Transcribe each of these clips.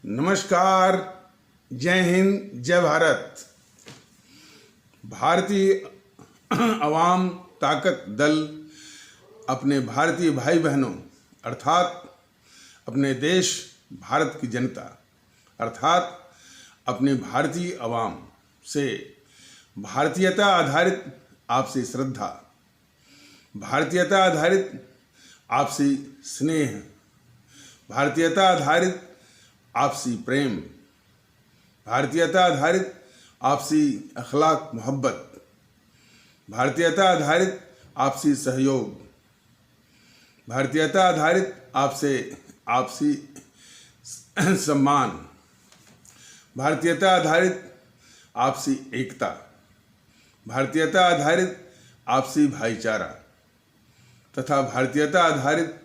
नमस्कार, जय हिंद, जय भारत। भारतीय अवाम ताकत दल अपने भारतीय भाई बहनों अर्थात अपने देश भारत की जनता अर्थात अपने भारतीय अवाम से भारतीयता आधारित आपसी श्रद्धा, भारतीयता आधारित आपसी स्नेह, भारतीयता आधारित आपसी प्रेम, भारतीयता आधारित आपसी अखलाक मोहब्बत, भारतीयता आधारित आपसी सहयोग, भारतीयता आधारित आपसी सम्मान, भारतीयता आधारित आपसी एकता, भारतीयता आधारित आपसी भाईचारा तथा भारतीयता आधारित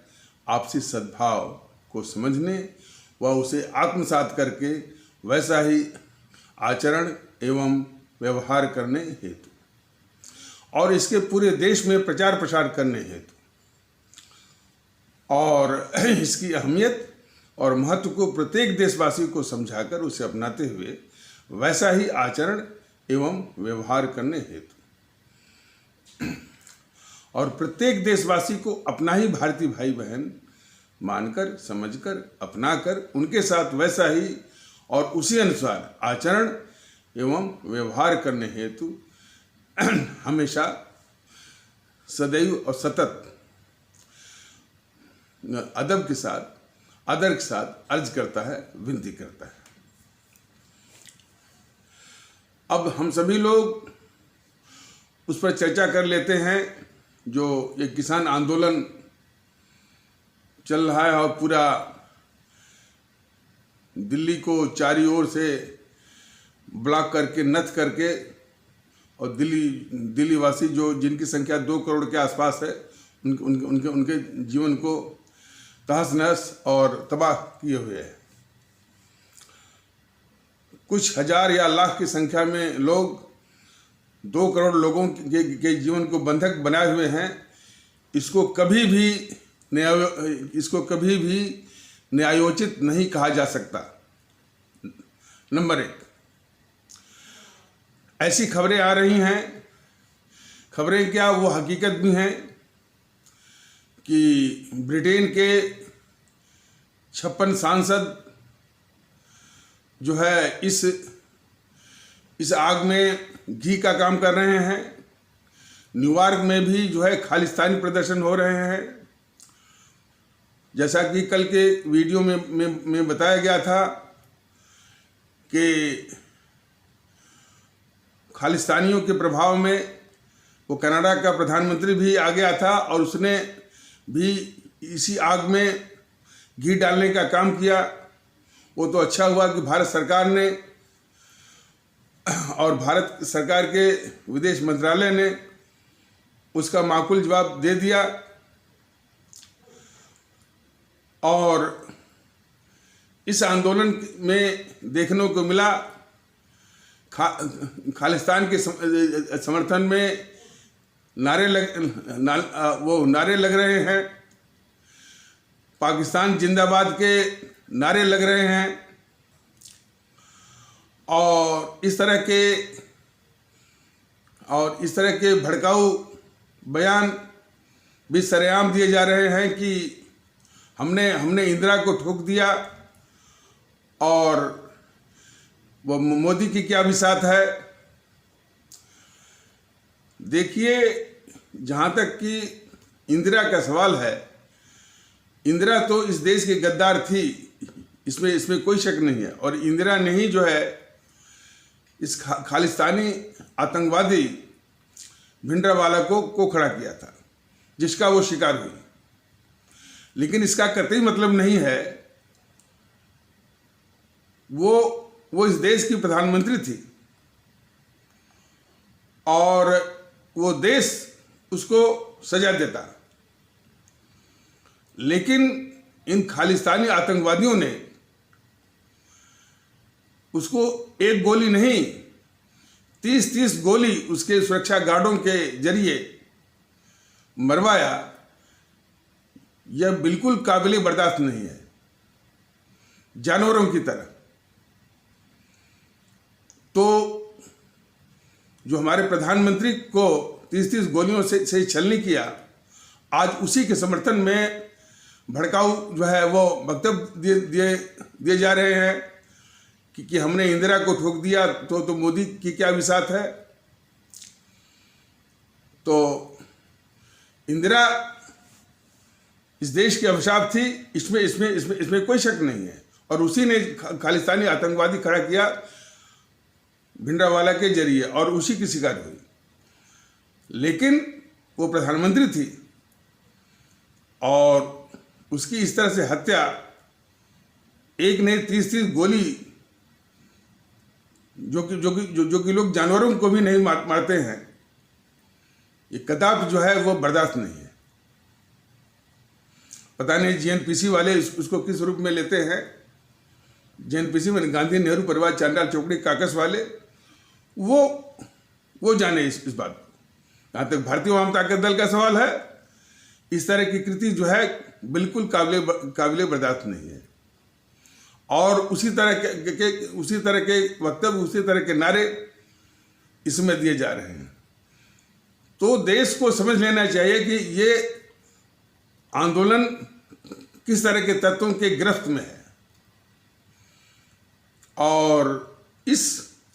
आपसी सद्भाव को समझने व उसे आत्मसात करके वैसा ही आचरण एवं व्यवहार करने हेतु और इसके पूरे देश में प्रचार प्रसार करने हेतु और इसकी अहमियत और महत्व को प्रत्येक देशवासी को समझाकर उसे अपनाते हुए वैसा ही आचरण एवं व्यवहार करने हेतु और प्रत्येक देशवासी को अपना ही भारतीय भाई बहन मानकर, समझकर, अपनाकर उनके साथ वैसा ही और उसी अनुसार आचरण एवं व्यवहार करने हेतु हमेशा सदैव और सतत अदब के साथ, आदर के साथ अर्ज करता है, विनती करता है। अब हम सभी लोग उस पर चर्चा कर लेते हैं जो ये किसान आंदोलन चल रहा है और पूरा दिल्ली को चारों ओर से ब्लॉक करके, नष्ट करके और दिल्ली वासी जो जिनकी संख्या 2 करोड़ के आसपास है उनके जीवन को तहस नहस और तबाह किए हुए हैं। कुछ हजार या लाख की संख्या में लोग 2 करोड़ लोगों के जीवन को बंधक बनाए हुए हैं। इसको कभी भी न्यायोचित नहीं कहा जा सकता। नंबर 1, ऐसी खबरें आ रही हैं, खबरें क्या वो हकीकत भी हैं कि ब्रिटेन के 56 सांसद जो है इस आग में घी का काम कर रहे हैं। न्यूयॉर्क में भी जो है खालिस्तानी प्रदर्शन हो रहे हैं। जैसा कि कल के वीडियो में बताया गया था कि खालिस्तानियों के प्रभाव में वो कनाडा का प्रधानमंत्री भी आ गया था और उसने भी इसी आग में घी डालने का काम किया। वो तो अच्छा हुआ कि भारत सरकार ने और भारत सरकार के विदेश मंत्रालय ने उसका माकूल जवाब दे दिया और इस आंदोलन में देखने को मिला खालिस्तान के समर्थन में नारे लग रहे हैं, पाकिस्तान जिंदाबाद के नारे लग रहे हैं और इस तरह के भड़काऊ बयान भी सरेआम दिए जा रहे हैं कि हमने इंदिरा को ठोक दिया और वो मोदी की क्या बिसात है। देखिए, जहाँ तक कि इंदिरा का सवाल है, इंदिरा तो इस देश की गद्दार थी, इसमें कोई शक नहीं है और इंदिरा ने ही जो है इस खालिस्तानी आतंकवादी भिंडरावाला को खड़ा किया था, जिसका वो शिकार हुई। लेकिन इसका कतई मतलब नहीं है वो इस देश की प्रधानमंत्री थी और वो देश उसको सजा देता। लेकिन इन खालिस्तानी आतंकवादियों ने उसको एक गोली नहीं 30-30 गोली उसके सुरक्षा गार्डों के जरिए मरवाया। यह बिल्कुल काबिल बर्दाश्त नहीं है। जानवरों की तरह। तो जो हमारे प्रधानमंत्री को 30-30 गोलियों से छलनी किया, आज उसी के समर्थन में भड़काऊ जो है वो वक्तव्य दिए जा रहे हैं कि हमने इंदिरा को ठोक दिया तो मोदी की क्या विसात है। तो इंदिरा इस देश की अभिशाप थी, इसमें कोई शक नहीं है। और उसी ने खालिस्तानी आतंकवादी खड़ा किया भिंडरावाला के जरिए और उसी की शिकार हुई। लेकिन वो प्रधानमंत्री थी और उसकी इस तरह से हत्या, एक नहीं 30-30 गोली, जो कि लोग जानवरों को भी नहीं मारते हैं, ये कदाप जो है वो बर्दाश्त नहीं है। पता नहीं जीएनपीसी वाले उसको किस रूप में लेते हैं। जीएनपीसी में गांधी, नेहरू परिवार, चांडाल चौकड़ी, काकस वाले, वो जाने इस बात को। जहाँ तक भारतीय वाम ताकत दल का सवाल है, इस तरह की कृति जो है बिल्कुल काबिले बर्दाश्त नहीं है। और उसी तरह के वक्तव्य, उसी तरह के नारे इसमें दिए जा रहे हैं। तो देश को समझ लेना चाहिए कि ये आंदोलन किस तरह के तत्वों के गिरफ्त में है। और इस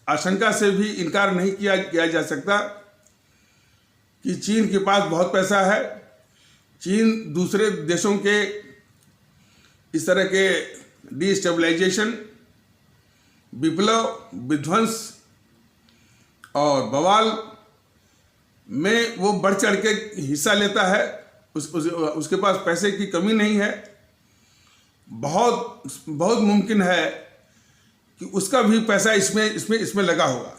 आशंका से भी इनकार नहीं किया जा सकता कि चीन के पास बहुत पैसा है। चीन दूसरे देशों के इस तरह के डिस्टेबलाइजेशन, विप्लव, विध्वंस और बवाल में वो बढ़ चढ़ के हिस्सा लेता है। उसके पास पैसे की कमी नहीं है। बहुत मुमकिन है कि उसका भी पैसा इसमें लगा होगा।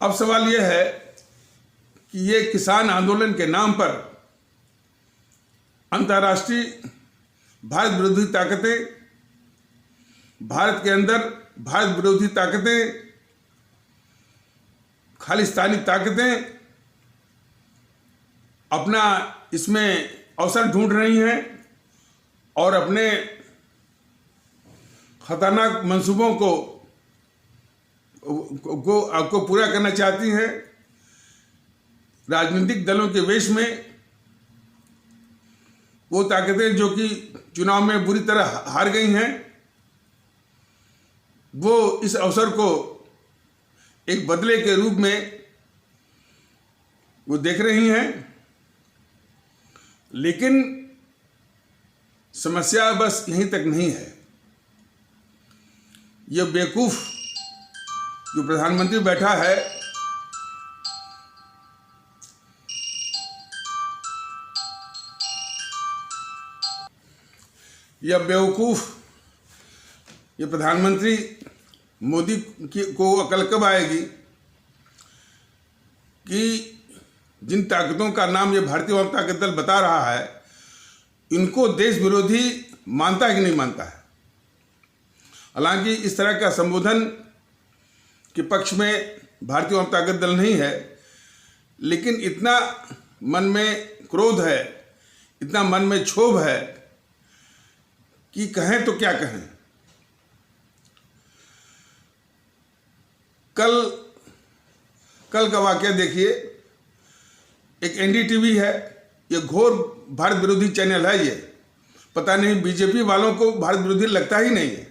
अब सवाल यह है कि ये किसान आंदोलन के नाम पर अंतर्राष्ट्रीय भारत विरोधी ताकतें, भारत के अंदर भारत विरोधी ताकतें, खालिस्तानी ताकतें अपना इसमें अवसर ढूंढ रही हैं और अपने खतरनाक मंसूबों को पूरा करना चाहती हैं। राजनीतिक दलों के वेश में वो ताकतें जो कि चुनाव में बुरी तरह हार गई हैं, वो इस अवसर को एक बदले के रूप में वो देख रही हैं। लेकिन समस्या बस यहीं तक नहीं है। ये बेवकूफ जो प्रधानमंत्री बैठा है, यह बेवकूफ, ये प्रधानमंत्री मोदी को अकल कब आएगी कि जिन ताकतों का नाम ये भारतीय वाम ताकत दल बता रहा है, इनको देश विरोधी मानता है कि नहीं मानता है। हालांकि इस तरह का संबोधन के पक्ष में भारतीय वाम ताकत दल नहीं है, लेकिन इतना मन में क्रोध है, इतना मन में क्षोभ है कि कहें तो क्या कहें। कल का वाकया देखिए। एक एनडीटीवी है, ये घोर भारत विरोधी चैनल है। ये पता नहीं बीजेपी वालों को भारत विरोधी लगता ही नहीं है,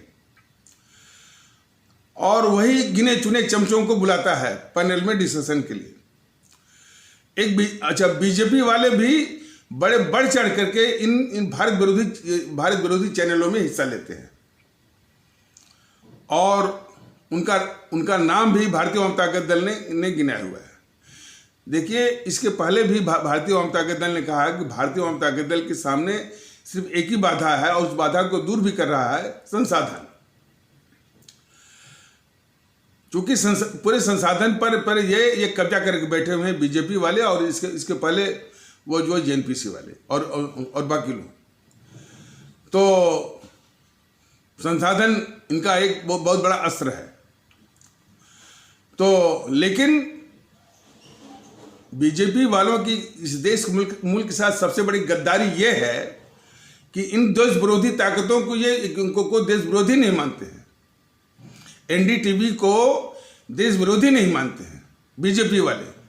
और वही गिने चुने चमचों को बुलाता है पैनल में डिस्कशन के लिए। बीजेपी वाले भी बड़े बढ़ चढ़ करके इन भारत विरोधी चैनलों में हिस्सा लेते हैं, और उनका नाम भी भारतीय वाम ताकत दल ने गिनाया हुआ है। देखिए, इसके पहले भी भारतीय वाम ताकत दल ने कहा कि भारतीय वाम ताकत दल के सामने सिर्फ एक ही बाधा है, और उस बाधा को दूर भी कर रहा है संसाधन। चूंकि पूरे संसाधन पर ये कब्जा करके बैठे हुए हैं बीजेपी वाले, और इसके पहले वो जो जेएनपीसी वाले और बाकी लोग। तो संसाधन इनका एक बहुत बड़ा अस्त्र है। तो लेकिन बीजेपी वालों की इस देश मुल्क के साथ सबसे बड़ी गद्दारी ये है कि इन देश विरोधी ताकतों को को देश विरोधी नहीं मानते हैं। एनडीटीवी को देश विरोधी नहीं मानते हैं बीजेपी वाले।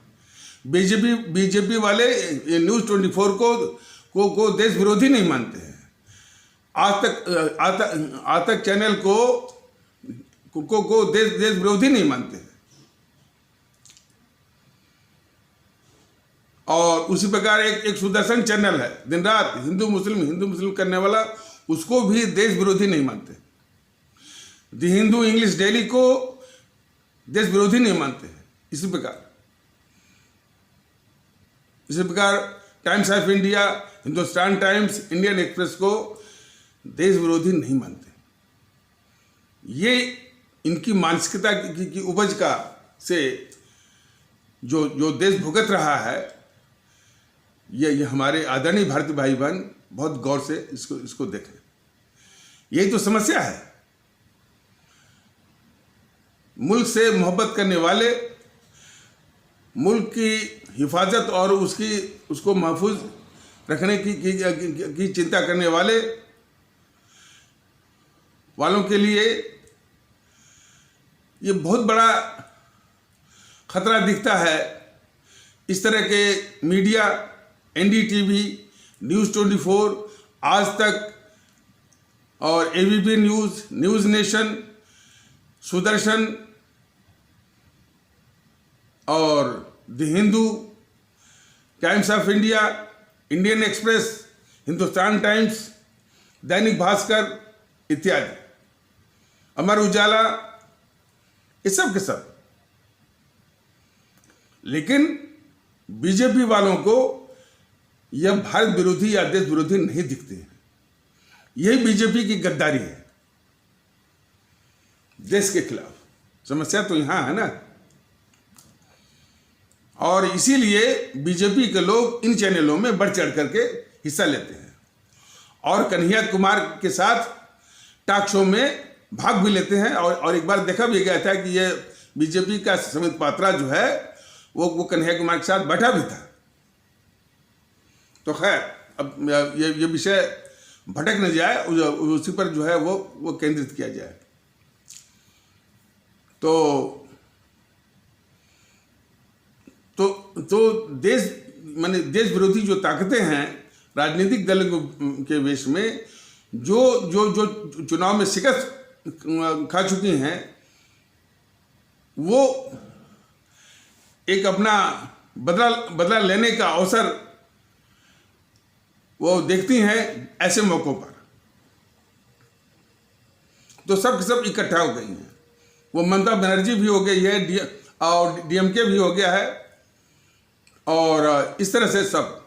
बीजेपी वाले न्यूज़ 24 को देश विरोधी नहीं मानते हैं। आज तक चैनल को देश विरोधी नहीं मानते हैं। और उसी प्रकार एक सुदर्शन चैनल है, दिन रात हिंदू मुस्लिम करने वाला, उसको भी देश विरोधी नहीं मानते। द हिंदू इंग्लिश डेली को देश विरोधी नहीं मानते हैं। इसी प्रकार times of India, Hindustan times, Indian express को देश विरोधी नहीं मानते। ये इनकी मानसिकता की उपज का से जो देश भुगत रहा है, ये हमारे आदरणीय भारतीय भाई बहन बहुत गौर से इसको देखें। यही तो समस्या है। मुल्क से मोहब्बत करने वाले, मुल्क की हिफाजत और उसको महफूज रखने की चिंता करने वालों के लिए ये बहुत बड़ा खतरा दिखता है। इस तरह के media, NDTV, news 24, Aaj Tak और ABP news, news nation, Sudarshan और the Hindu, Times of India, Indian Express, Hindustan Times, Dainik Bhaskar इत्यादि, अमर उजाला, ये सब के सब। लेकिन बीजेपी वालों को यह भारत विरोधी या देश विरोधी नहीं दिखते हैं। यही बीजेपी की गद्दारी है देश के खिलाफ। समस्या तो यहां है ना। और इसीलिए बीजेपी के लोग इन चैनलों में बढ़ चढ़ करके हिस्सा लेते हैं और कन्हैया कुमार के साथ टॉक शो में भाग भी लेते हैं। और एक बार देखा भी गया था कि ये बीजेपी का समित पात्रा जो है वो कन्हैया कुमार के साथ बैठा भी था। तो खैर, अब ये विषय भटक न जाए, उसी पर जो है वो केंद्रित किया जाए। तो देश विरोधी जो ताकतें हैं राजनीतिक दल के वेश में, जो चुनाव में शिकस्त खा चुकी हैं, वो एक अपना बदला लेने का अवसर वो देखती हैं ऐसे मौकों पर। तो सब इकट्ठा हो गई हैं। वो ममता बनर्जी भी हो गई है और डीएमके भी हो गया है और इस तरह से सब।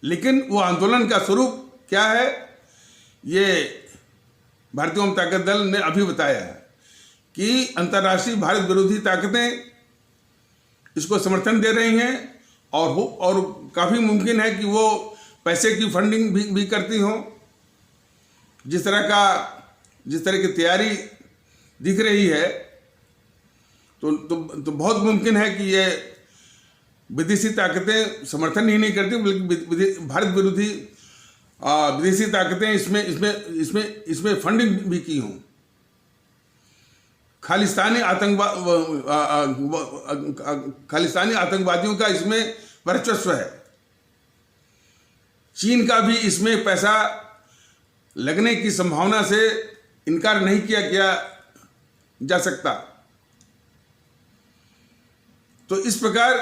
लेकिन वो आंदोलन का स्वरूप क्या है, ये भारतीय जनता ताकत दल ने अभी बताया है कि अंतर्राष्ट्रीय भारत विरोधी ताकतें इसको समर्थन दे रही हैं और काफ़ी मुमकिन है कि वो पैसे की फंडिंग भी करती हों। जिस तरह की तैयारी दिख रही है, तो बहुत मुमकिन है कि ये विदेशी ताकतें समर्थन ही नहीं करती, बल्कि भारत विरोधी विदेशी ताकतें इसमें फंडिंग भी की हों। खालिस्तानी आतंकवादियों का इसमें वर्चस्व है। चीन का भी इसमें पैसा लगने की संभावना से इनकार नहीं किया जा सकता। तो इस प्रकार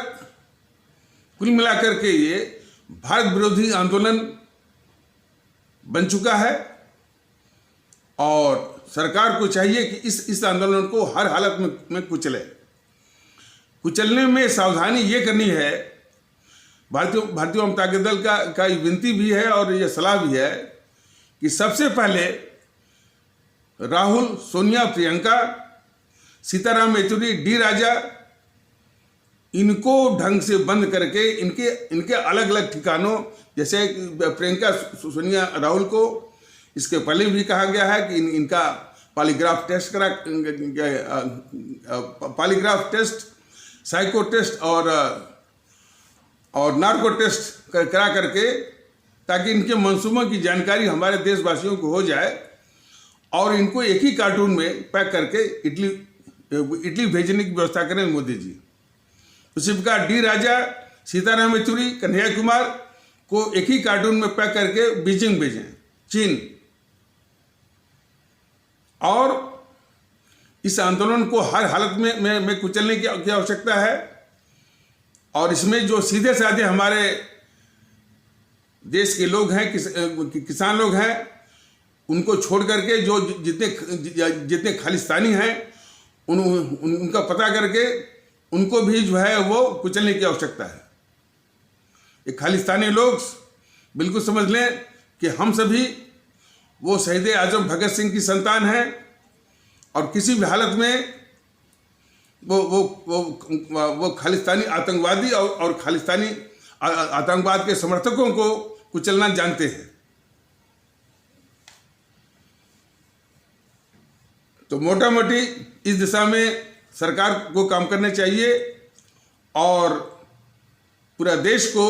कुल मिलाकर के ये भारत विरोधी आंदोलन बन चुका है और सरकार को चाहिए कि इस आंदोलन को हर हालत में कुचलने में सावधानी ये करनी है। भारतीय जनता ताकत दल का विनती भी है और ये सलाह भी है कि सबसे पहले राहुल, सोनिया, प्रियंका, सीताराम येचुरी, डी राजा, इनको ढंग से बंद करके इनके अलग अलग ठिकानों, जैसे प्रियंका, सोनिया, राहुल को इसके पहले भी कहा गया है कि इनका पॉलीग्राफ टेस्ट, साइको टेस्ट और नार्को टेस्ट करा करके, ताकि इनके मंसूबों की जानकारी हमारे देशवासियों को हो जाए और इनको एक ही कार्टून में पैक करके इटली भेजने की व्यवस्था करें मोदी जी। उसी प्रकार डी राजा, सीताराम येचुरी, कन्हैया कुमार को एक ही कार्टून में पैक करके बीजिंग भेजें, चीन। और इस आंदोलन को हर हालत में कुचलने की आवश्यकता है। और इसमें जो सीधे साधे हमारे देश के लोग हैं, किसान लोग हैं, उनको छोड़ करके जो जितने खालिस्तानी हैं उनका पता करके उनको भी जो है वो कुचलने की आवश्यकता है। ये खालिस्तानी लोग बिल्कुल समझ लें कि हम सभी वो शहीद आजम भगत सिंह की संतान हैं और किसी भी हालत में वो खालिस्तानी आतंकवादी और खालिस्तानी आतंकवाद के समर्थकों को कुचलना जानते हैं। तो मोटा मोटी इस दिशा में सरकार को काम करना चाहिए और पूरा देश को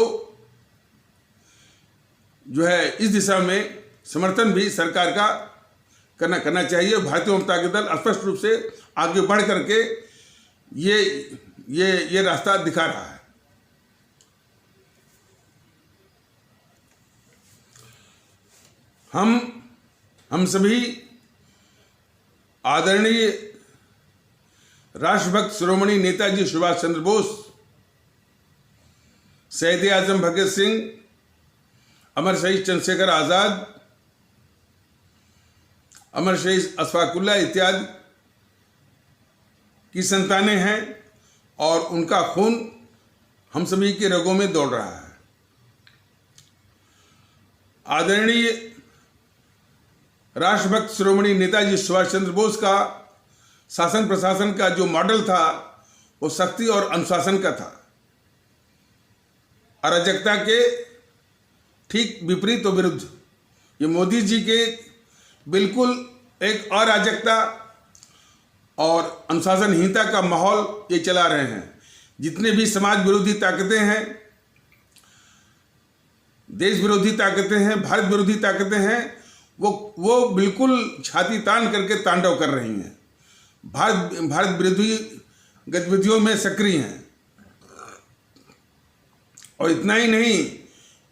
जो है इस दिशा में समर्थन भी सरकार का करना चाहिए। भारतीय जनता पार्टी दल स्पष्ट रूप से आगे बढ़ करके ये रास्ता दिखा रहा है। हम सभी आदरणीय राष्ट्रभक्त शिरोमणि नेताजी सुभाष चंद्र बोस, शहीद आजम भगत सिंह, अमर शहीद चंद्रशेखर आजाद, अमर शहीद अशफाक उल्लाह इत्यादि की संतानें हैं और उनका खून हम सभी के रगों में दौड़ रहा है। आदरणीय राष्ट्रभक्त शिरोमणि नेताजी सुभाष चंद्र बोस का शासन प्रशासन का जो मॉडल था वो सख्ती और अनुशासन का था। अराजकता के ठीक विपरीत और विरुद्ध ये मोदी जी के बिल्कुल एक अराजकता और अनुशासनहीनता का माहौल ये चला रहे हैं। जितने भी समाज विरोधी ताकतें हैं, देश विरोधी ताकतें हैं, भारत विरोधी ताकतें हैं, वो बिल्कुल छाती तान करके तांडव कर रही हैं, भारत विरोधी गतिविधियों में सक्रिय हैं। और इतना ही नहीं,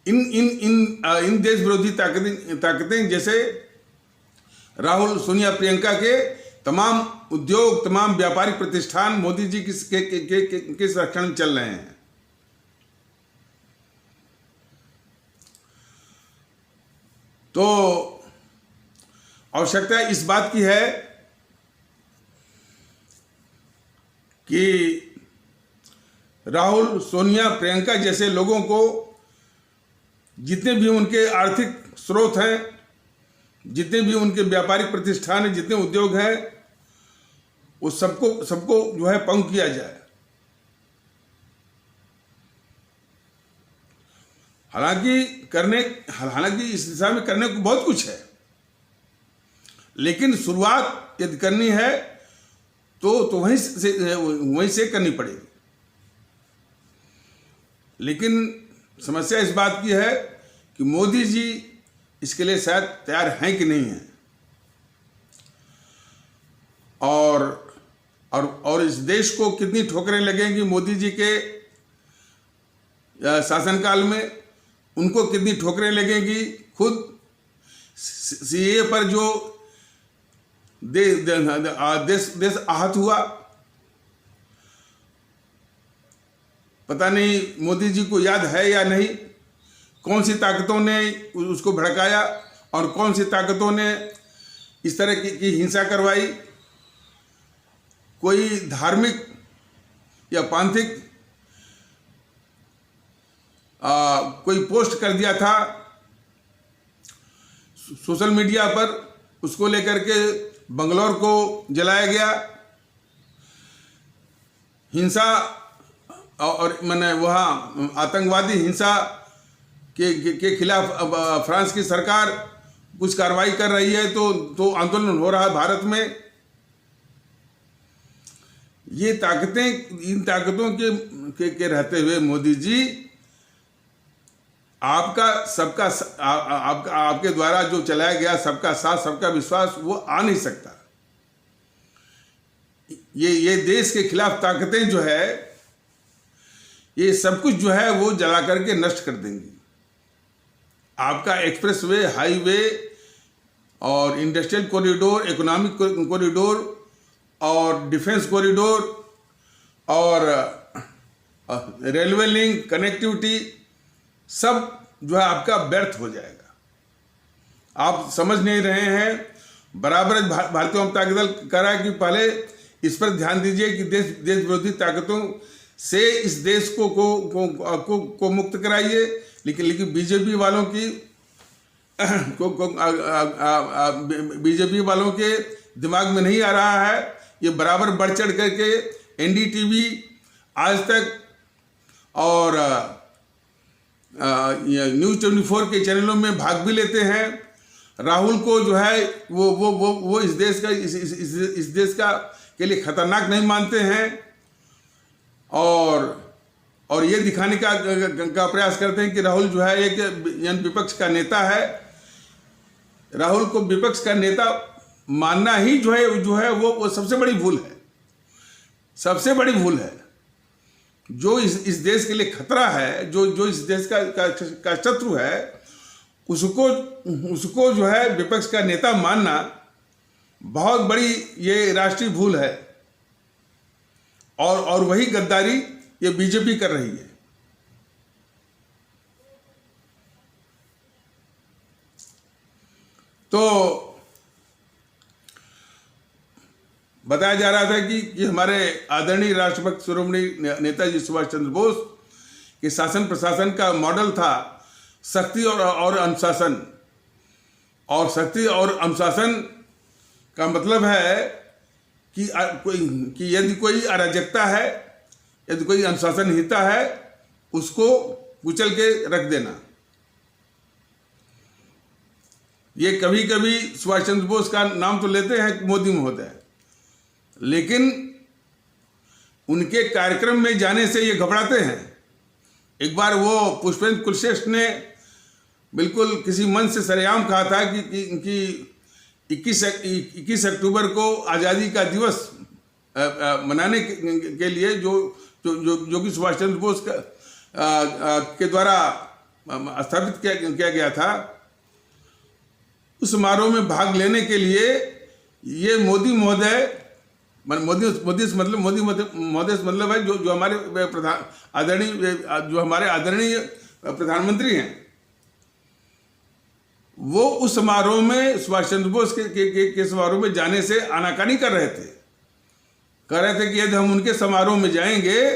इन देश विरोधी ताकतें जैसे राहुल, सोनिया, प्रियंका के तमाम उद्योग, तमाम व्यापारिक प्रतिष्ठान मोदी जी के संरक्षण में चल रहे हैं। तो आवश्यकता इस बात की है कि राहुल, सोनिया, प्रियंका जैसे लोगों को जितने भी उनके आर्थिक स्रोत हैं, जितने भी उनके व्यापारिक प्रतिष्ठान हैं, जितने उद्योग हैं, वो सबको जो है पंग किया जाए। हालांकि इस दिशा में करने को बहुत कुछ है, लेकिन शुरुआत यदि करनी है तो वहीं से करनी पड़ेगी। लेकिन समस्या इस बात की है कि मोदी जी इसके लिए शायद तैयार हैं कि नहीं हैं। और इस देश को कितनी ठोकरें लगेंगी मोदी जी के शासनकाल में, उनको कितनी ठोकरें लगेंगी। खुद सीए पर जो देश आहत हुआ, पता नहीं मोदी जी को याद है या नहीं, कौन सी ताकतों ने उसको भड़काया और कौन सी ताकतों ने इस तरह की हिंसा करवाई। कोई धार्मिक या पांथिक कोई पोस्ट कर दिया था सोशल मीडिया पर, उसको लेकर के बंगलौर को जलाया गया। हिंसा और मैंने वहाँ आतंकवादी हिंसा के खिलाफ फ्रांस की सरकार कुछ कार्रवाई कर रही है तो आंदोलन हो रहा है भारत में। ये ताकतें, इन ताकतों के रहते हुए मोदी जी आपका सबका आपका आपके द्वारा जो चलाया गया सबका साथ सबका विश्वास वो आ नहीं सकता। ये देश के खिलाफ ताकतें जो है ये सब कुछ जो है वो जला करके नष्ट कर देंगी। आपका एक्सप्रेसवे, हाईवे और इंडस्ट्रियल कॉरिडोर, इकोनॉमिक कॉरिडोर और डिफेंस कॉरिडोर और रेलवे लिंक, कनेक्टिविटी सब जो है आपका व्यर्थ हो जाएगा। आप समझ नहीं रहे हैं। बराबर भारतीय जनता दल कह रहा है कि पहले इस पर ध्यान दीजिए कि देश विरोधी ताकतों से इस देश को मुक्त कराइए, लेकिन बीजेपी वालों की बीजेपी वालों के दिमाग में नहीं आ रहा है। ये बराबर बढ़ चढ़ करके एनडीटीवी, आज तक और न्यूज़ 24 के चैनलों में भाग भी लेते हैं। राहुल को जो है वो इस देश का के लिए खतरनाक नहीं मानते हैं और ये दिखाने का प्रयास करते हैं कि राहुल जो है एक विपक्ष का नेता है। राहुल को विपक्ष का नेता मानना ही जो है वो सबसे बड़ी भूल है। सबसे बड़ी भूल है। जो इस देश के लिए खतरा है, जो इस देश का शत्रु है, उसको जो है विपक्ष का नेता मानना बहुत बड़ी ये राष्ट्रीय भूल है। और वही गद्दारी ये बीजेपी कर रही है। तो बताया जा रहा था कि हमारे आदरणीय राष्ट्रभक्त शिरोमणि नेताजी सुभाष चंद्र बोस के शासन प्रशासन का मॉडल था शक्ति और अनुशासन। और शक्ति और अनुशासन का मतलब है कि यदि कोई अराजकता है, यदि कोई अनुशासनहीनता है, उसको कुचल के रख देना। ये कभी कभी सुभाष चंद्र बोस का नाम तो लेते हैं मोदी महोदय, लेकिन उनके कार्यक्रम में जाने से ये घबराते हैं। एक बार वो पुष्पेंद्र कुलश्रेष्ठ ने बिल्कुल किसी मंच से सरेआम कहा था कि 21 अक्टूबर को आज़ादी का दिवस मनाने के लिए जो कि सुभाष चंद्र बोस के द्वारा स्थापित किया गया था, उस समारोह में भाग लेने के लिए ये मोदी महोदय से मतलब है जो हमारे आदरणीय प्रधानमंत्री हैं, वो उस समारोह में सुभाष चंद्र बोस के समारोह में जाने से आनाकानी कर रहे थे। कह रहे थे कि यदि हम उनके समारोह में जाएंगे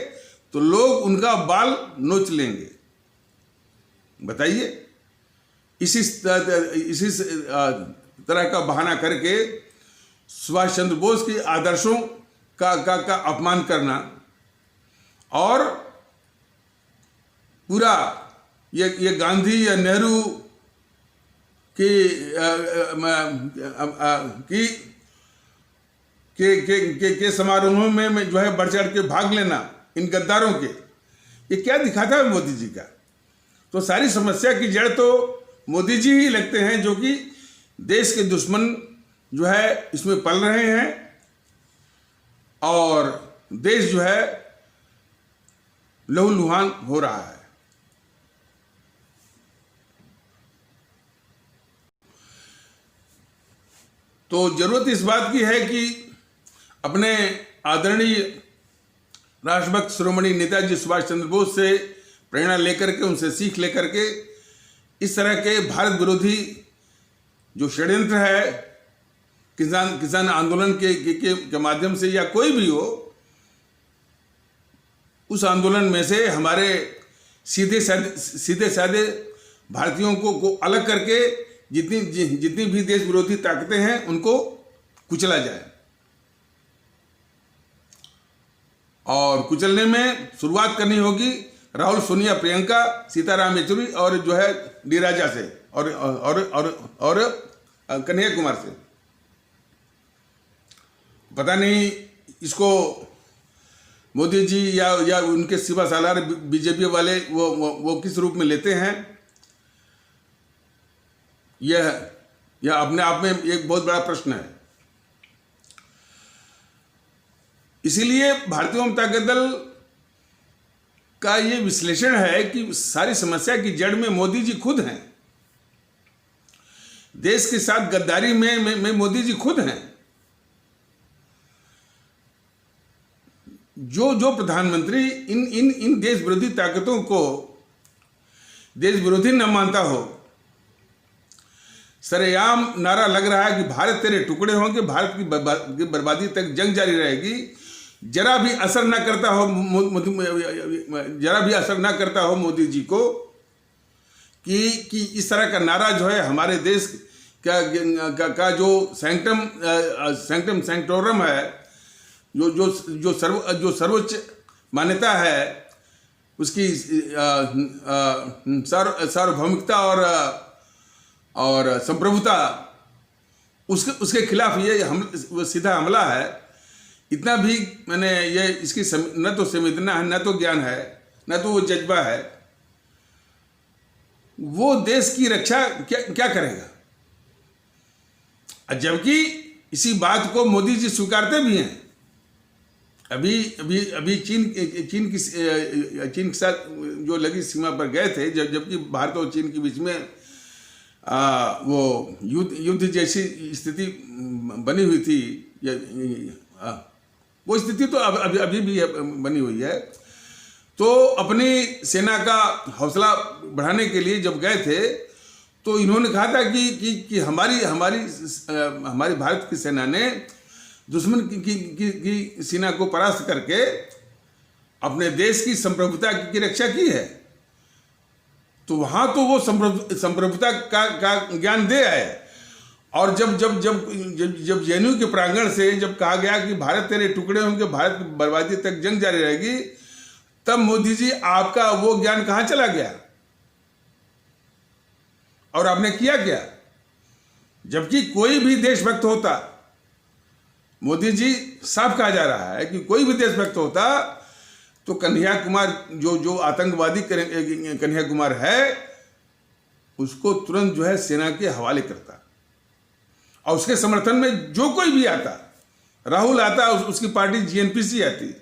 तो लोग उनका बाल नोच लेंगे। बताइए, इसी तरह का बहाना करके सुभाष चंद्र बोस के आदर्शों का अपमान करना और पूरा ये गांधी या नेहरू के समारोहों में जो है बढ़ चढ़ के भाग लेना इन गद्दारों के, ये क्या दिखाता है मोदी जी का। तो सारी समस्या की जड़ तो मोदी जी ही लगते हैं, जो कि देश के दुश्मन जो है इसमें पल रहे हैं और देश जो है लहूलुहान हो रहा है। तो जरूरत इस बात की है कि अपने आदरणीय राष्ट्रभक्त शिरोमणि नेताजी सुभाष चंद्र बोस से प्रेरणा लेकर के, उनसे सीख लेकर के इस तरह के भारत विरोधी जो षड्यंत्र है, किसान आंदोलन के माध्यम से या कोई भी हो, उस आंदोलन में से हमारे सीधे साधे भारतीयों को अलग करके जितनी भी देश विरोधी ताकतें हैं उनको कुचला जाए। और कुचलने में शुरुआत करनी होगी राहुल, सोनिया, प्रियंका, सीताराम येचुरी और जो है डी राजा से और कन्हैया कुमार से। पता नहीं इसको मोदी जी या उनके सिवा सालार बीजेपी वाले वो किस रूप में लेते हैं, यह अपने आप में एक बहुत बड़ा प्रश्न है। इसीलिए भारतीय जनता दल का ये विश्लेषण है कि सारी समस्या की जड़ में मोदी जी खुद हैं। देश के साथ गद्दारी में मोदी जी खुद हैं। जो प्रधानमंत्री इन देश विरोधी ताकतों को देश विरोधी न मानता हो, सरेआम नारा लग रहा है कि भारत तेरे टुकड़े होंगे, भारत की बर्बादी तक जंग जारी रहेगी, जरा भी असर ना करता हो मोदी जी को कि इस तरह का नारा जो है हमारे देश का जो सैंक्टम सैंक्टोरम है, जो सर्वोच्च मान्यता है, उसकी सार्वभौमिकता और संप्रभुता, उसके खिलाफ ये सीधा हमला है। इतना भी मैंने ये इसकी न तो संवेदना है, न तो ज्ञान है, न तो वो जज्बा है। वो देश की रक्षा क्या करेगा? जबकि इसी बात को मोदी जी स्वीकारते भी हैं। अभी चीन के साथ जो लगी सीमा पर गए थे, जबकि भारत और चीन के बीच में वो युद्ध जैसी स्थिति बनी हुई थी, वो स्थिति तो अभी भी बनी हुई है। तो अपनी सेना का हौसला बढ़ाने के लिए जब गए थे, तो इन्होंने कहा था कि हमारी भारत की सेना ने दुश्मन की सेना को परास्त करके अपने देश की संप्रभुता की रक्षा की है। तो वहां तो वो संप्रभुता का ज्ञान दे आए। और जब जेएनयू के प्रांगण से जब कहा गया कि भारत तेरे टुकड़े होंगे, भारत की बर्बादी तक जंग जारी रहेगी, तब मोदी जी आपका वो ज्ञान कहां चला गया और आपने किया क्या? जबकि कोई भी देशभक्त होता, मोदी जी साफ कहा जा रहा है कि कोई भी देशभक्त होता तो कन्हैया कुमार जो आतंकवादी कन्हैया कुमार है, उसको तुरंत जो है सेना के हवाले करता। और उसके समर्थन में जो कोई भी आता, राहुल आता, उसकी पार्टी जीएनपीसी आती,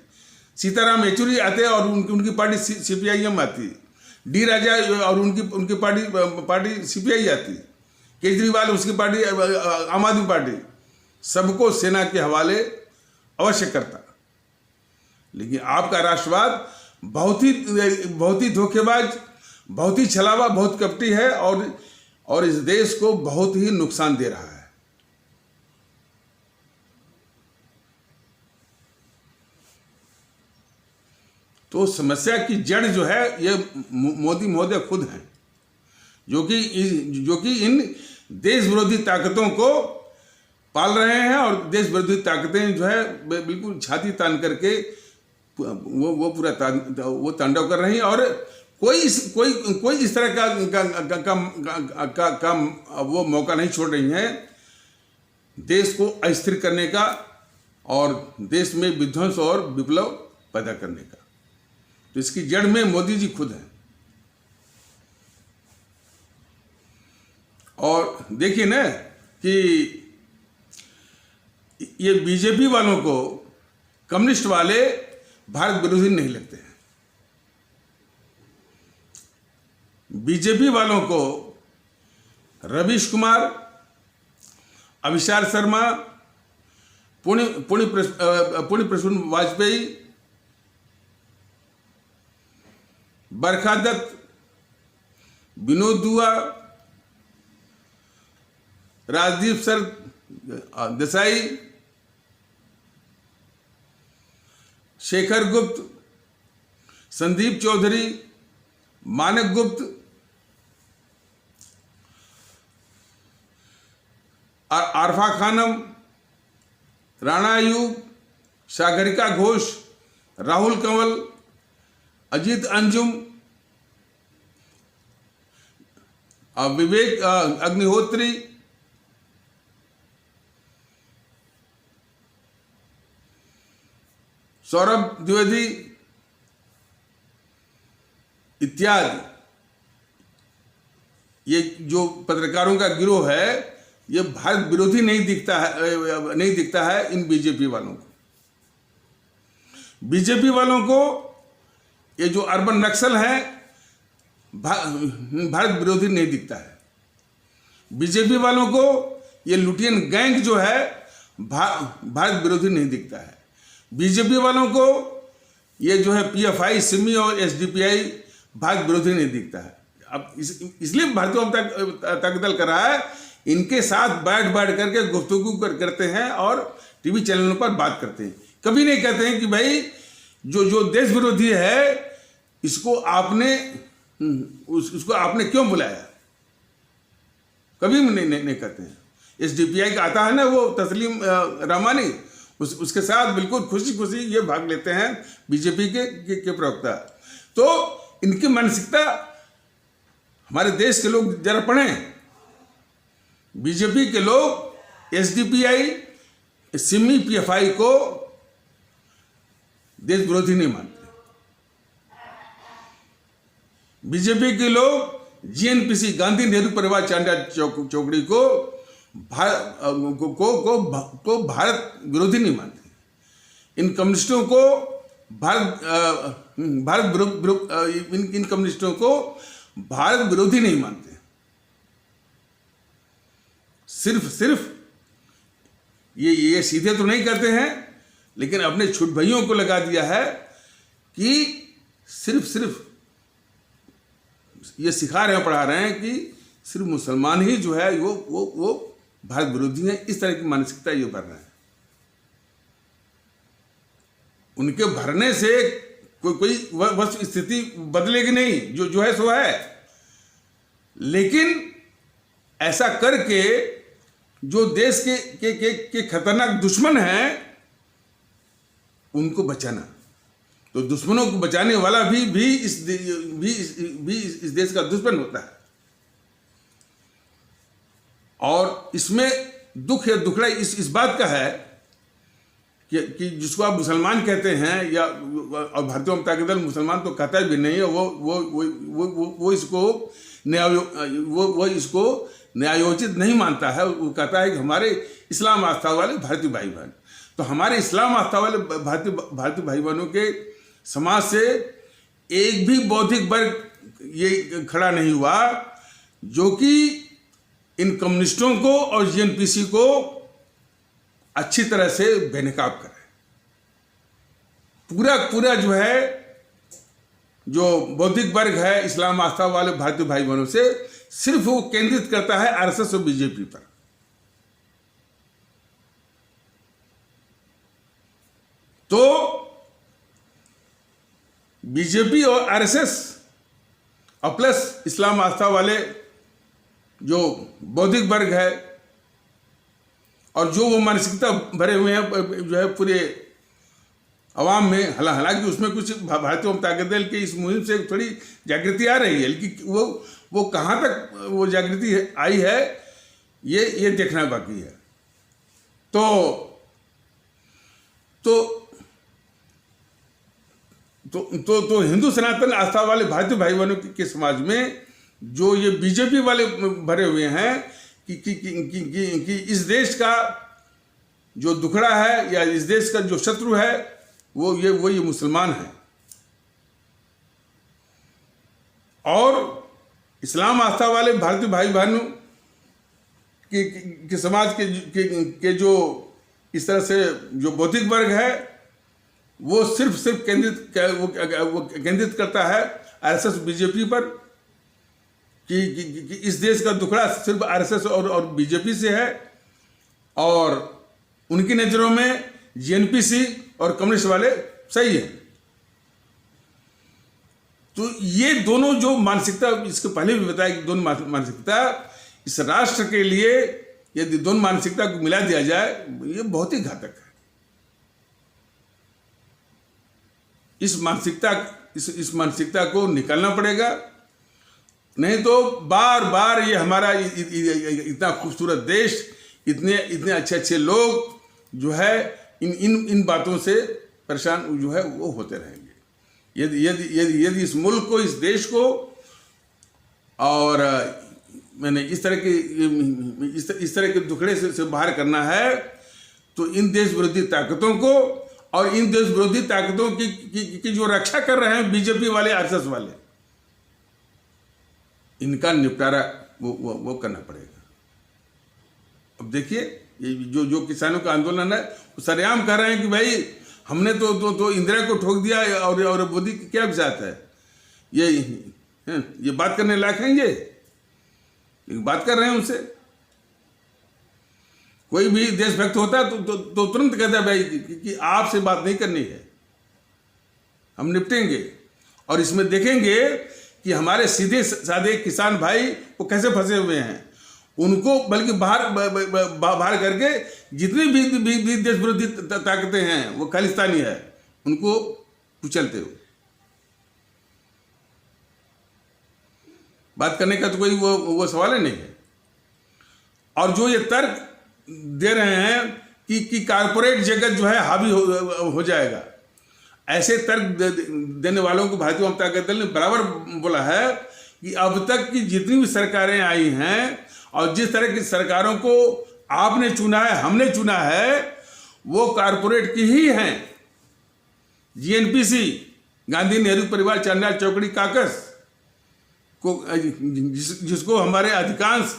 सीताराम येचुरी आते और उनकी पार्टी सीपीआईएम आती, डी राजा और उनकी पार्टी सीपीआई आती, केजरीवाल उसकी पार्टी आम आदमी पार्टी, सबको सेना के हवाले अवश्य करता। लेकिन आपका राष्ट्रवाद बहुत ही धोखेबाज, बहुत ही छलावा, बहुत कपटी है और इस देश को बहुत ही नुकसान दे रहा है। तो समस्या की जड़ जो है ये मोदी महोदय खुद हैं, जो कि इन देश विरोधी ताकतों को पाल रहे हैं। और देश विरोधी ताकतें जो है बिल्कुल छाती तान करके वो पूरा तांडव कर रही हैं। और कोई इस तरह का वो मौका नहीं छोड़ रही हैं देश को अस्थिर करने का और देश में विध्वंस और विप्लव पैदा करने का। तो इसकी जड़ में मोदी जी खुद हैं। और देखिए ना कि ये बीजेपी वालों को, कम्युनिस्ट वाले भारत विरोधी नहीं लगते हैं। बीजेपी वालों को रवीश कुमार, अभिषेक शर्मा, पुण्य प्रसून वाजपेयी, बरखा दत्त, विनोद दुआ, राजदीप सर देसाई, शेखर गुप्त, संदीप चौधरी, मानक गुप्त, आरफा खानम, राणा अयूब, सागरिका घोष, राहुल कंवल, अजीत अंजुम, विवेक अग्निहोत्री, सौरभ द्विवेदी इत्यादि ये जो पत्रकारों का गिरोह है, ये भारत विरोधी नहीं दिखता है इन बीजेपी वालों को। बीजेपी वालों को ये जो अर्बन नक्सल है भारत विरोधी नहीं दिखता है। बीजेपी वालों को ये लुटियन गैंग जो है भारत विरोधी नहीं दिखता है। बीजेपी वालों को ये जो है पीएफआई, सिमी और एसडीपीआई भारत विरोधी नहीं दिखता है। अब इसलिए भारतीय जनता दल कर रहा है, इनके साथ बैठ करके गुफ्तगू करते हैं और टीवी चैनलों पर बात करते हैं। कभी नहीं कहते हैं कि भाई जो देश विरोधी है इसको आपने क्यों बुलाया, कभी नहीं कहते हैं। एसडीपीआई का आता है ना वो तस्लीम रामानी, उसके साथ बिल्कुल खुशी ये भाग लेते हैं बीजेपी के प्रवक्ता। तो इनकी मानसिकता हमारे देश के लोग जरा पढ़ें। बीजेपी के लोग एसडीपीआई, सिमी, पीएफआई को देश विरोधी नहीं मानते। बीजेपी के लोग जीएनपीसी, गांधी नेहरू परिवार चांदा चौकड़ी को भारत विरोधी नहीं मानते। इन कम्युनिस्टों को इन कम्युनिस्टों को भारत विरोधी नहीं मानते। सिर्फ ये सीधे तो नहीं कहते हैं, लेकिन अपने छोट भाइयों को लगा दिया है कि सिर्फ ये सिखा रहे हैं, पढ़ा रहे हैं कि सिर्फ मुसलमान ही जो है वो भारत विरोधी है। इस तरह की मानसिकता ये भर रहे हैं। उनके भरने से कोई वस्तु स्थिति बदलेगी नहीं, जो है सो है। लेकिन ऐसा करके जो देश के खतरनाक दुश्मन हैं उनको बचाना, तो दुश्मनों को बचाने वाला भी इस देश का दुश्मन होता है। और इसमें दुख या दुखड़ा इस बात का है कि जिसको आप मुसलमान कहते हैं, या और भारतीय जनता दल मुसलमान तो कहता भी नहीं है, वो इसको न्यायोचित नहीं मानता है। वो कहता है कि हमारे इस्लाम आस्था वाले भारतीय भाई बहन, तो हमारे इस्लाम आस्था वाले भारतीय भाई बहनों के समाज से एक भी बौद्धिक वर्ग ये खड़ा नहीं हुआ जो कि इन कम्युनिस्टों को और जीएनपीसी को अच्छी तरह से बेनकाब करे। पूरा जो है जो बौद्धिक वर्ग है इस्लाम आस्था वाले भारतीय भाई बहनों से सिर्फ वो केंद्रित करता है आरएसएस और बीजेपी पर। तो बीजेपी और आरएसएस और प्लस इस्लाम आस्था वाले जो बौद्धिक वर्ग है और जो वो मानसिकता भरे हुए हैं जो है पूरे अवाम में, हालांकि उसमें कुछ भारतीय जनता दल की इस मुहिम से थोड़ी जागृति आ रही है, लेकिन वो कहाँ तक वो जागृति आई है ये देखना बाकी है। तो हिंदू सनातन आस्था वाले भारतीय भाई बहनों के समाज में जो ये बीजेपी वाले भरे हुए हैं कि इस देश का जो दुखड़ा है या इस देश का जो शत्रु है वो ये मुसलमान है। और इस्लाम आस्था वाले भारतीय भाई बहनों के समाज के जो इस तरह से जो बौद्धिक वर्ग है वो सिर्फ केंद्रित करता है आरएसएस बीजेपी पर कि इस देश का दुखड़ा सिर्फ आरएसएस और बीजेपी से है, और उनकी नज़रों में जीएनपीसी और कम्युनिस्ट वाले सही है। तो ये दोनों जो मानसिकता, इसके पहले भी बताया कि दोनों मानसिकता इस राष्ट्र के लिए यदि दोनों मानसिकता को मिला दिया जाए ये बहुत ही घातक है। इस मानसिकता को निकालना पड़ेगा, नहीं तो बार बार ये हमारा इतना खूबसूरत देश, इतने अच्छे लोग जो है इन बातों से परेशान जो है वो होते रहेंगे। यदि इस मुल्क को, इस देश को और मैंने इस तरह के दुखड़े से बाहर करना है, तो इन देश विरोधी ताकतों को और इन देश विरोधी ताकतों की जो रक्षा कर रहे हैं बीजेपी वाले, आरएसएस वाले, इनका निपटारा वो करना पड़ेगा। अब देखिए ये जो किसानों का आंदोलन है वो सरेआम कह रहे हैं कि भाई हमने तो इंदिरा को ठोक दिया और मोदी की क्या विचार है। ये बात करने लायक हैं, ये बात कर रहे हैं उनसे। कोई भी देशभक्त होता है तो तुरंत कहता है भाई कि आपसे बात नहीं करनी है, हम निपटेंगे। और इसमें देखेंगे कि हमारे सीधे साधे किसान भाई वो कैसे फंसे हुए हैं, उनको बल्कि बाहर करके जितनी भी देश विरोधी ताकतें हैं वो खालिस्तानी है, उनको कुचलते हो। बात करने का तो कोई वो सवाल ही नहीं है। और जो ये तर्क दे रहे हैं कि कारपोरेट जगत जो है हावी हो जाएगा, ऐसे तर्क देने वालों को भारतीय जनता दल ने बराबर बोला है कि अब तक की जितनी भी सरकारें आई हैं और जिस तरह की सरकारों को आपने चुना है, हमने चुना है, वो कारपोरेट की ही हैं। जीएनपीसी, गांधी नेहरू परिवार चांडाल चौकड़ी काकस को, जिसको हमारे अधिकांश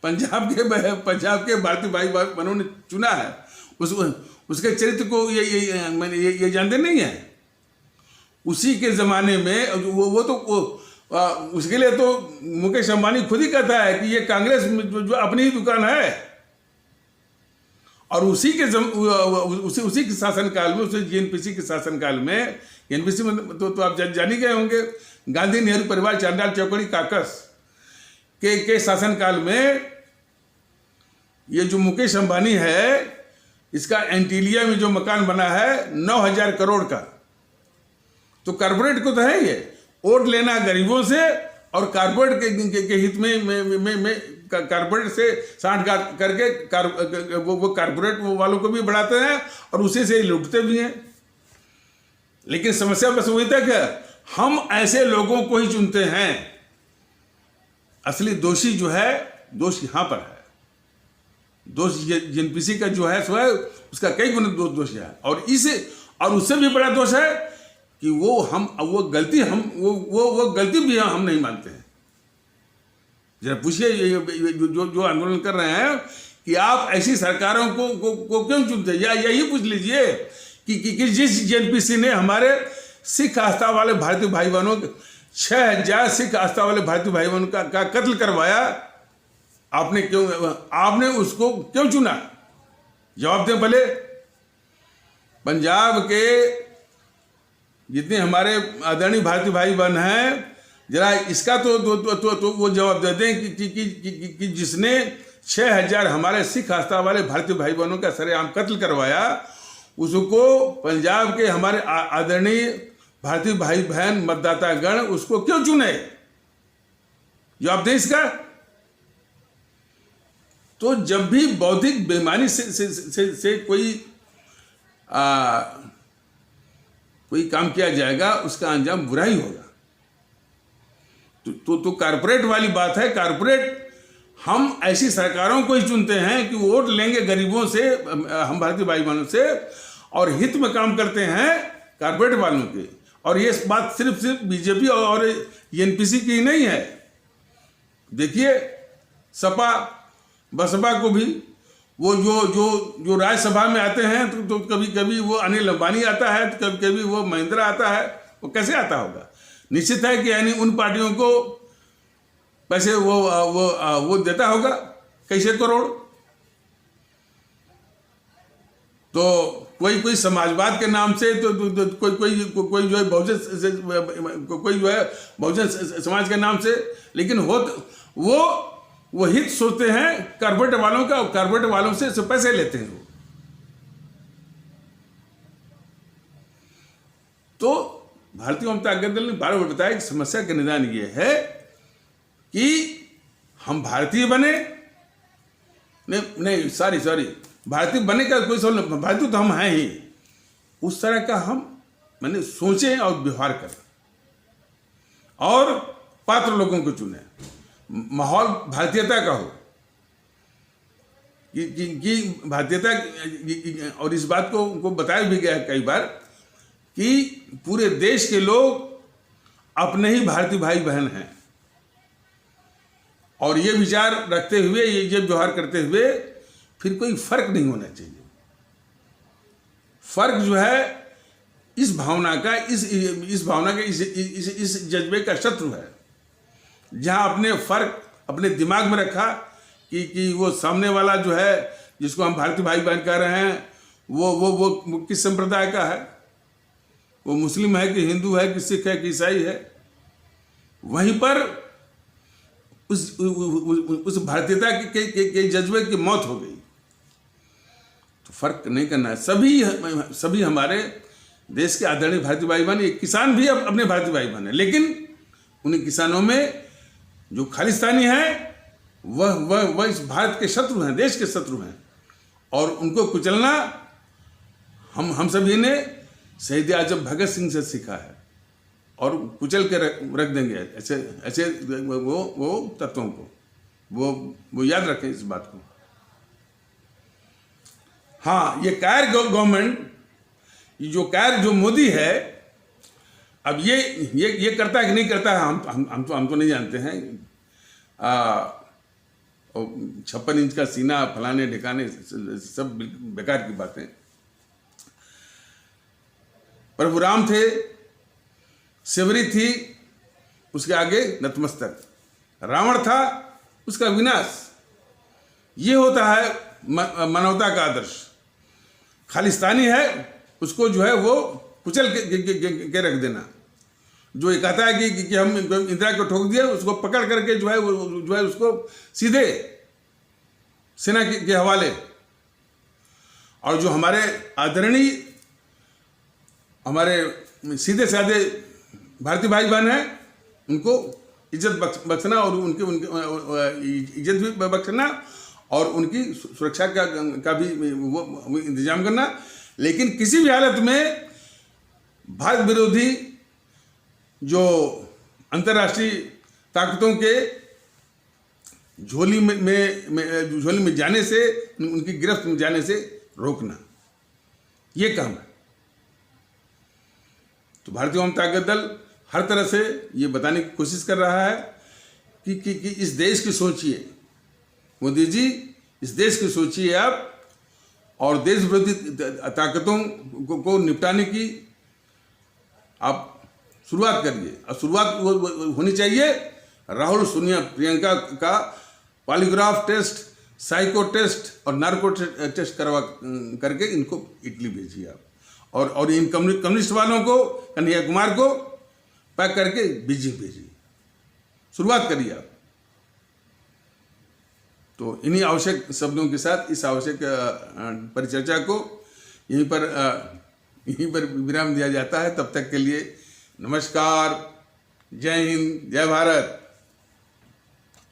पंजाब के भारतीय भाई बहनों ने चुना है, उसके चरित्र को ये जानते नहीं है। उसी के ज़माने में उसके लिए तो मुकेश अंबानी खुद ही कहता है कि ये कांग्रेस जो अपनी ही दुकान है। और उसी के शासनकाल में, उसी जीएनपीसी के शासनकाल में, एनपीसी में तो आप जान ही गए होंगे, गांधी नेहरू परिवार चांडाल चौकड़ी काकस के शासनकाल में ये जो मुकेश अंबानी है, इसका एंटीलिया में जो मकान बना है 9,000 करोड़ का, तो कारपोरेट को तो है ये वोट लेना गरीबों से, और कारपोरेट के हित में कारपोरेट से सांठगांठ करके वो कारपोरेट वालों को भी बढ़ाते हैं और उसी से लूटते भी हैं। लेकिन समस्या बस वही तक है, हम ऐसे लोगों को ही चुनते हैं। असली दोषी जो है, दोष यहां पर है। दोष जीएनपीसी का जो है सो है, उसका कई गुना दोष है। और उससे भी बड़ा दोष है कि वो गलती भी हम नहीं मानते हैं। जरा पूछिए जो आंदोलन कर रहे हैं कि आप ऐसी सरकारों को क्यों चुनते हैं, या यही पूछ लीजिए कि जिस जीएनपीसी ने हमारे सिख आस्था वाले भारतीय भाई बहनों, 6,000 सिख आस्था वाले भारतीय भाई बहनों का कत्ल करवाया, आपने उसको क्यों चुना? जवाब दें भले। पंजाब के जितने हमारे आदरणीय भारतीय भाई बहन हैं, जरा इसका तो वो जवाब दे दें कि जिसने 6,000 हमारे सिख आस्था वाले भारतीय भाई बहनों का सरेआम कत्ल करवाया, उसको पंजाब के हमारे आदरणीय भारतीय भाई बहन मतदाता गण उसको क्यों चुने? जवाब दें इसका। तो जब भी बौद्धिक बेईमानी से कोई काम किया जाएगा, उसका अंजाम बुरा ही होगा। तो कारपोरेट वाली बात है। कारपोरेट, हम ऐसी सरकारों को ही चुनते हैं कि वोट लेंगे गरीबों से, हम भारतीय भाई बहनों से, और हित में काम करते हैं कारपोरेट वालों के। और ये बात सिर्फ बीजेपी और एनपीसी की नहीं है। देखिए सपा बसपा को भी, वो जो राज्यसभा में आते हैं तो कभी कभी वो अनिल अंबानी आता है, तो कभी कभी वो महिंद्रा आता है। वो कैसे आता होगा? निश्चित है कि यानी उन पार्टियों को पैसे वो देता होगा कैसे करोड़। तो कोई समाजवाद के नाम से तो कोई जो है बहुजन समाज के नाम से, लेकिन वो हित सोचते हैं कारपोरेट वालों का, कारपोरेट वालों से पैसे लेते हैं वो। तो भारतीय जनता दल ने बार बार बताया कि समस्या का निदान ये है कि हम भारतीय बने, नहीं सॉरी भारतीय बने का कोई सवाल नहीं, भारतीय तो हम हैं ही। उस तरह का हम मैंने सोचें और व्यवहार करें और पात्र लोगों को चुने। माहौल भारतीयता का हो, कि भारतीयता, और इस बात को उनको बताया भी गया है कई बार कि पूरे देश के लोग अपने ही भारतीय भाई बहन हैं, और ये विचार रखते हुए, ये व्यवहार करते हुए फिर कोई फर्क नहीं होना चाहिए। फर्क जो है इस भावना का, इस भावना के, इस जज्बे का शत्रु है। जहां अपने फर्क अपने दिमाग में रखा कि वो सामने वाला जो है, जिसको हम भारतीय भाई बहन कह रहे हैं, वो किस संप्रदाय का है, वो मुस्लिम है कि हिंदू है कि सिख है कि ईसाई है, वहीं पर उस भारतीयता के जज्बे की मौत हो गई। तो फर्क नहीं करना है। सभी हमारे देश के आदरणीय भारतीय भाई बहन, किसान भी अपने भारतीय भाई बहन है, लेकिन उन्हीं किसानों में जो खालिस्तानी हैं वह इस भारत के शत्रु हैं, देश के शत्रु हैं, और उनको कुचलना हम सभी ने शहीद आजम भगत सिंह से सीखा है, और कुचल के रख देंगे ऐसे वो तत्वों को। वो याद रखें इस बात को। हाँ, ये कायर गवर्नमेंट, जो मोदी है, अब ये करता है कि नहीं करता है, हम तो नहीं जानते हैं। 56 इंच का सीना, फलाने ढिकाने, सब बेकार की बातें। प्रभु राम थे, शिवरी थी, उसके आगे नतमस्तक। रावण था, उसका विनाश। ये होता है मानवता का आदर्श। खालिस्तानी है, उसको जो है वो कुचल के रख देना। जो ये कहता है कि हम इंदिरा को ठोक दिया, उसको पकड़ करके जो है उसको सीधे सेना के हवाले। और जो हमारे आदरणीय, हमारे सीधे साधे भारतीय भाई बहन हैं, उनको इज्जत बख्शना, और उनके इज्जत भी बख्शना, और उनकी सुरक्षा का भी वो इंतजाम करना। लेकिन किसी भी हालत में भारत विरोधी जो अंतर्राष्ट्रीय ताकतों के झोली में जाने से, उनकी गिरफ्त में जाने से रोकना, ये काम है। तो भारतीय कौमी ताकत दल हर तरह से ये बताने की कोशिश कर रहा है कि इस देश की सोचिए, मोदी जी, इस देश की सोचिए आप, और देश विरोधी ताकतों को निपटाने की आप शुरुआत करिए। और शुरुआत होनी चाहिए राहुल, सोनिया, प्रियंका का पॉलीग्राफ टेस्ट, साइको टेस्ट और नार्को टेस्ट करके इनको इटली भेजिए आप, और इन कम्युनिस्ट वालों को, कन्हैया कुमार को पैक करके बीजिंग भेजिए। शुरुआत करिए आप। तो इन्हीं आवश्यक शब्दों के साथ इस आवश्यक परिचर्चा को यहीं पर विराम दिया जाता है। तब तक के लिए नमस्कार, जय हिंद, जय भारत।